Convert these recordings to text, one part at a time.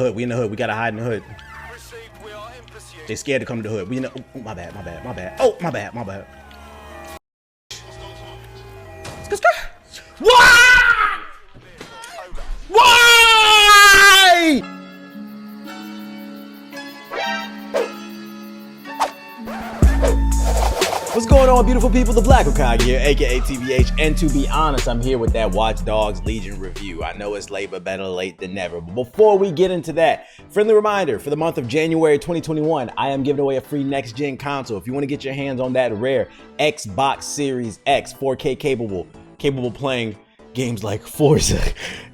hood. We in the hood. We gotta hide in the hood. They scared to come to the hood. We in the. Oh, my bad. Oh, my bad. Why? Why? What's going on, beautiful people? The Black Hokage here, aka TBH, and to be honest, I'm here with that Watch Dogs Legion review. I know it's late, but better late than never. But before we get into that, friendly reminder, for the month of January 2021, I am giving away a free next-gen console. If you want to get your hands on that rare Xbox Series X 4K capable playing games like Forza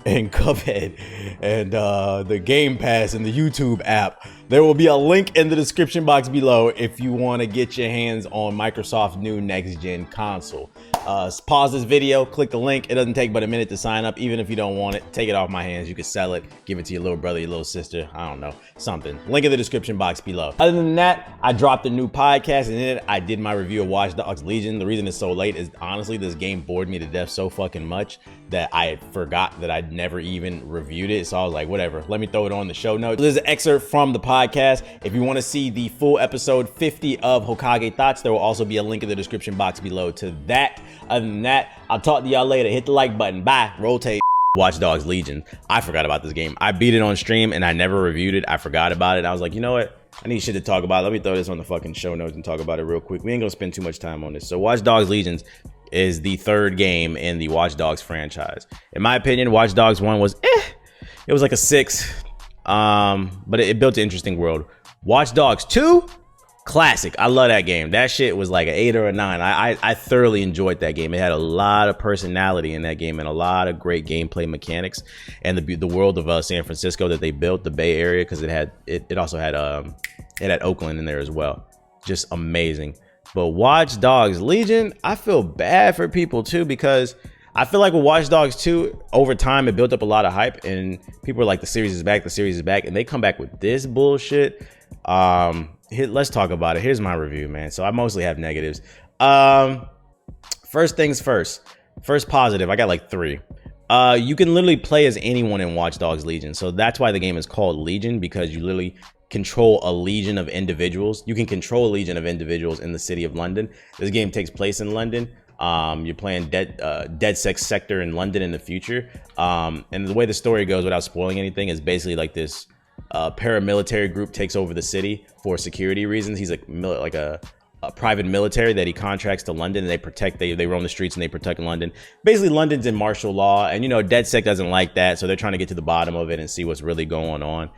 and Cuphead and the Game Pass and the YouTube app, there will be a link in the description box below if you want to get your hands on Microsoft's new next-gen console. Pause this video, click the link. It doesn't take but a minute to sign up. Even if you don't want it, take it off my hands. You can sell it, give it to your little brother, your little sister, I don't know, something. Link in the description box below. Other than that, I dropped a new podcast, and in it, I did my review of Watch Dogs Legion. The reason it's so late is honestly, this game bored me to death so fucking much that I forgot that I'd never even reviewed it. So I was like, whatever, let me throw it on the show notes. There's an excerpt from the podcast. If you want to see the full episode 50 of Hokage Thoughts, there will also be a link in the description box below to that. Other than that, I'll talk to y'all later. Hit the like button. Bye. Rotate. Watch Dogs Legion. I forgot about this game. I beat it on stream and I never reviewed it. I forgot about it. I was like, you know what? I need shit to talk about. Let me throw this on the fucking show notes and talk about it real quick. We ain't gonna spend too much time on this. So Watch Dogs Legions is the third game in the Watch Dogs franchise. In my opinion, Watch Dogs 1 was it was like a 6, but it built an interesting world. Watch Dogs 2, classic. I love that game. That shit was like an 8 or a 9. I thoroughly enjoyed that game. It had a lot of personality in that game and a lot of great gameplay mechanics, and the world of San Francisco that they built, the Bay Area, because it also had Oakland in there as well. Just amazing. But Watch Dogs Legion, I feel bad for people too, because I feel like with Watch Dogs 2, over time, it built up a lot of hype, and people were like, the series is back, and they come back with this bullshit. Let's talk about it. Here's my review, man. So I mostly have negatives. First things first. First positive, I got like 3. You can literally play as anyone in Watch Dogs Legion. So that's why the game is called Legion, because you literally control a legion of individuals. You can control a legion of individuals in the city of London. This game takes place in London. You're playing dead sex sector in London in the future. And the way the story goes, without spoiling anything, is basically like this paramilitary group takes over the city for security reasons. He's like a private military that he contracts to London, and they roam the streets and they protect London. Basically, London's in martial law, and DedSec doesn't like that, so they're trying to get to the bottom of it and see what's really going on.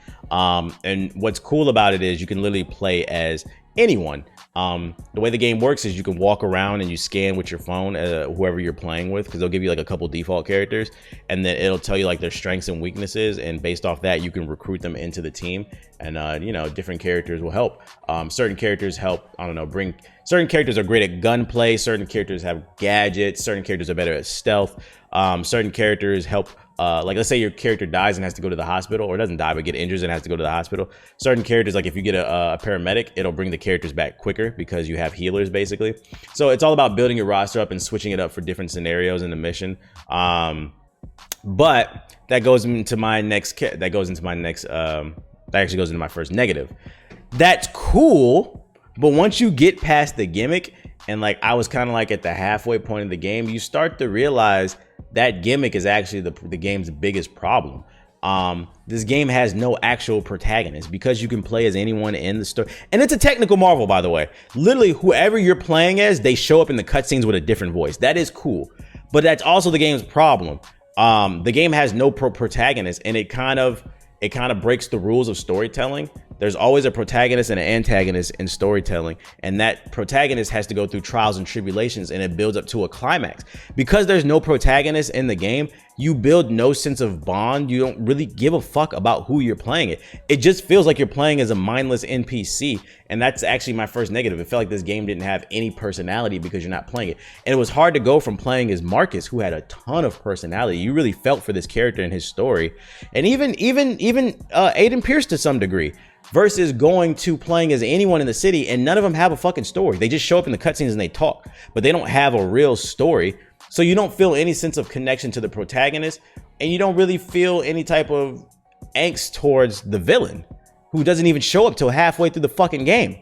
And what's cool about it is you can literally play as anyone. The way the game works is you can walk around and you scan with your phone whoever you're playing with, because they'll give you like a couple default characters, and then it'll tell you like their strengths and weaknesses, and based off that you can recruit them into the team. And different characters will help. Certain characters help, I don't know, certain characters are great at gunplay, certain characters have gadgets, certain characters are better at stealth, certain characters help. Like, let's say your character dies and has to go to the hospital, or doesn't die but get injured and has to go to the hospital. Certain characters, like if you get a paramedic, it'll bring the characters back quicker because you have healers, basically. So it's all about building your roster up and switching it up for different scenarios in the mission. But that goes into my next that actually goes into my first negative. That's cool, but once you get past the gimmick, and like I was kind of like at the halfway point of the game, you start to realize that gimmick is actually the game's biggest problem. This game has no actual protagonist, because you can play as anyone in the story. And it's a technical marvel, by the way. Literally, whoever you're playing as, they show up in the cutscenes with a different voice. That is cool. But that's also the game's problem. The game has no protagonist, and it kind of breaks the rules of storytelling. There's always a protagonist and an antagonist in storytelling, and that protagonist has to go through trials and tribulations, and it builds up to a climax. Because there's no protagonist in the game, you build no sense of bond. You don't really give a fuck about who you're playing it. It just feels like you're playing as a mindless NPC, and that's actually my first negative. It felt like this game didn't have any personality because you're not playing it. And it was hard to go from playing as Marcus, who had a ton of personality. You really felt for this character and his story, and even Aiden Pierce to some degree, versus going to playing as anyone in the city, and none of them have a fucking story. They just show up in the cutscenes and they talk, but they don't have a real story. So you don't feel any sense of connection to the protagonist, and you don't really feel any type of angst towards the villain, who doesn't even show up till halfway through the fucking game.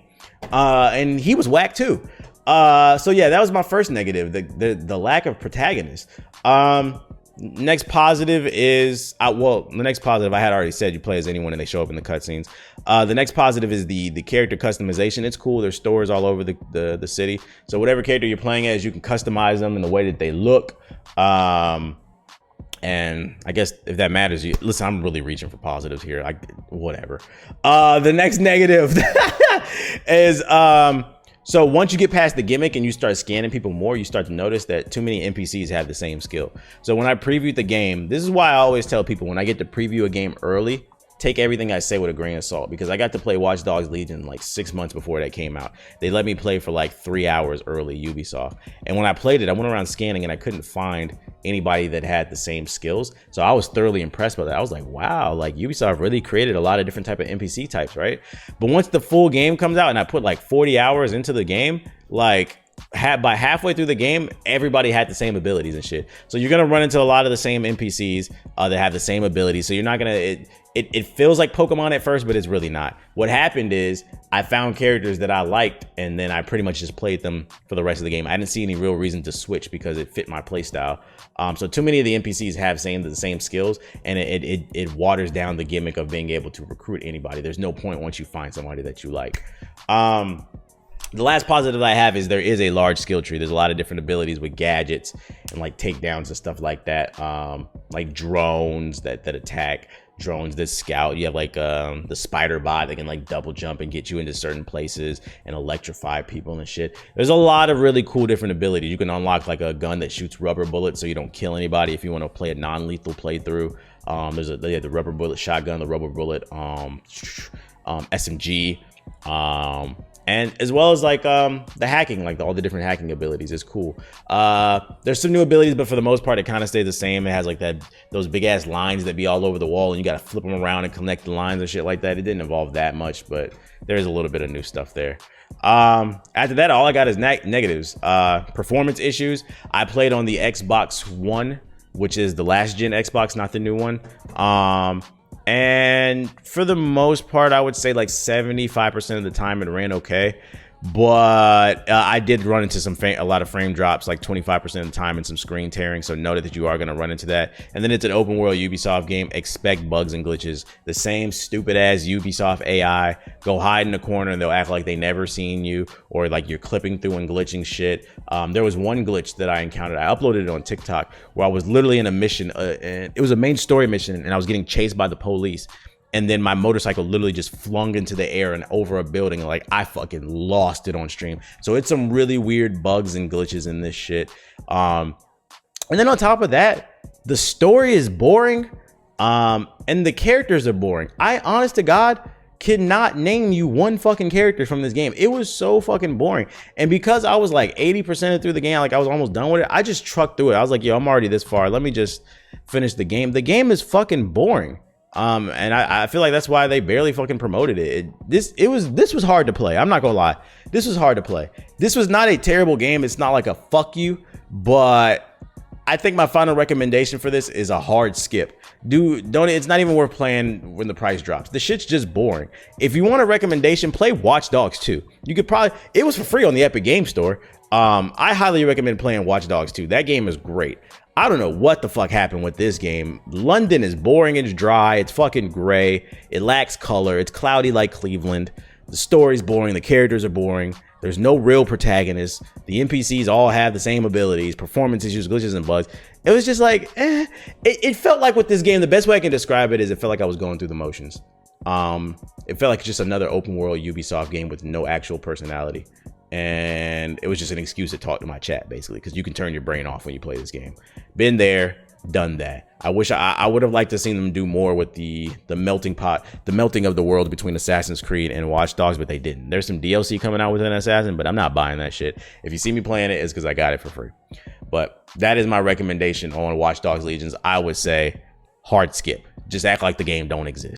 And he was whack too. So yeah, that was my first negative, the lack of protagonist. Next positive is, the next positive I had already said, you play as anyone and they show up in the cutscenes. The next positive is the character customization. It's cool. There's stores all over the city. So whatever character you're playing as, you can customize them in the way that they look. And I guess if that matters, listen, I'm really reaching for positives here. Whatever. The next negative is, so once you get past the gimmick and you start scanning people more, you start to notice that too many NPCs have the same skill. So when I previewed the game, this is why I always tell people, when I get to preview a game early, take everything I say with a grain of salt, because I got to play Watch Dogs Legion like 6 months before that came out. They let me play for like 3 hours early, Ubisoft. And when I played it, I went around scanning and I couldn't find anybody that had the same skills. So I was thoroughly impressed by that. I was like, wow, like Ubisoft really created a lot of different type of NPC types, right? But once the full game comes out and I put like 40 hours into the game, like by halfway through the game, everybody had the same abilities and shit. So you're gonna run into a lot of the same NPCs that have the same abilities. So you're not gonna, it feels like Pokemon at first, but it's really not. What happened is I found characters that I liked, and then I pretty much just played them for the rest of the game. I didn't see any real reason to switch because it fit my playstyle. So too many of the NPCs have the same skills, and it waters down the gimmick of being able to recruit anybody. There's no point once you find somebody that you like. The last positive I have is there is a large skill tree. There's a lot of different abilities with gadgets and like takedowns and stuff like that. Like drones that attack, drones that scout. You have like the spider bot that can like double jump and get you into certain places and electrify people and shit. There's a lot of really cool different abilities. You can unlock like a gun that shoots rubber bullets so you don't kill anybody if you want to play a non-lethal playthrough. There's the rubber bullet shotgun, the rubber bullet SMG. And as well as like the hacking, like all the different hacking abilities is cool. There's some new abilities, but for the most part, it kind of stays the same. It has like those big ass lines that be all over the wall, and you got to flip them around and connect the lines and shit like that. It didn't involve that much, but there's a little bit of new stuff there. After that, all I got is negatives. Performance issues. I played on the Xbox One, which is the last gen Xbox, not the new one. And for the most part, I would say like 75% of the time it ran okay. But I did run into a lot of frame drops, like 25% of the time, and some screen tearing. So note that you are going to run into that. And then it's an open world Ubisoft game. Expect bugs and glitches. The same stupid ass Ubisoft AI. Go hide in the corner and they'll act like they never seen you, or like you're clipping through and glitching shit. There was one glitch that I encountered. I uploaded it on TikTok where I was literally in a mission, and it was a main story mission, and I was getting chased by the police. And then my motorcycle literally just flung into the air and over a building. And like I fucking lost it on stream. So it's some really weird bugs and glitches in this shit. And then on top of that, the story is boring. And the characters are boring. I, honest to God, cannot name you one fucking character from this game. It was so fucking boring. And because I was like 80% through the game, like I was almost done with it, I just trucked through it. I was like, yo, I'm already this far. Let me just finish the game. The game is fucking boring. And I feel like that's why they barely fucking promoted it. This was hard to play. I'm not gonna lie. This was hard to play. This was not a terrible game. It's not like a fuck you, but I think my final recommendation for this is a hard skip. It's not even worth playing when the price drops. The shit's just boring. If you want a recommendation, play Watch Dogs 2. You could probably, it was for free on the Epic Game Store. I highly recommend playing Watch Dogs 2. That game is great. I don't know what the fuck happened with this game. London is boring, it's dry, it's fucking gray, it lacks color, it's cloudy like Cleveland. The story's boring, the characters are boring, there's no real protagonists, the NPCs all have the same abilities, performance issues, glitches, and bugs. It was just like, It felt like with this game, the best way I can describe it is it felt like I was going through the motions. It felt like just another open world Ubisoft game with no actual personality. And it was just an excuse to talk to my chat, basically, because you can turn your brain off when you play this game. Been there, done that. I wish I would have liked to seen them do more with the melting pot, the melting of the world between Assassin's Creed and Watch Dogs, but they didn't. There's some DLC coming out with an Assassin, but I'm not buying that shit. If you see me playing it, it's because I got it for free. But that is my recommendation on Watch Dogs Legions. I would say hard skip. Just act like the game don't exist.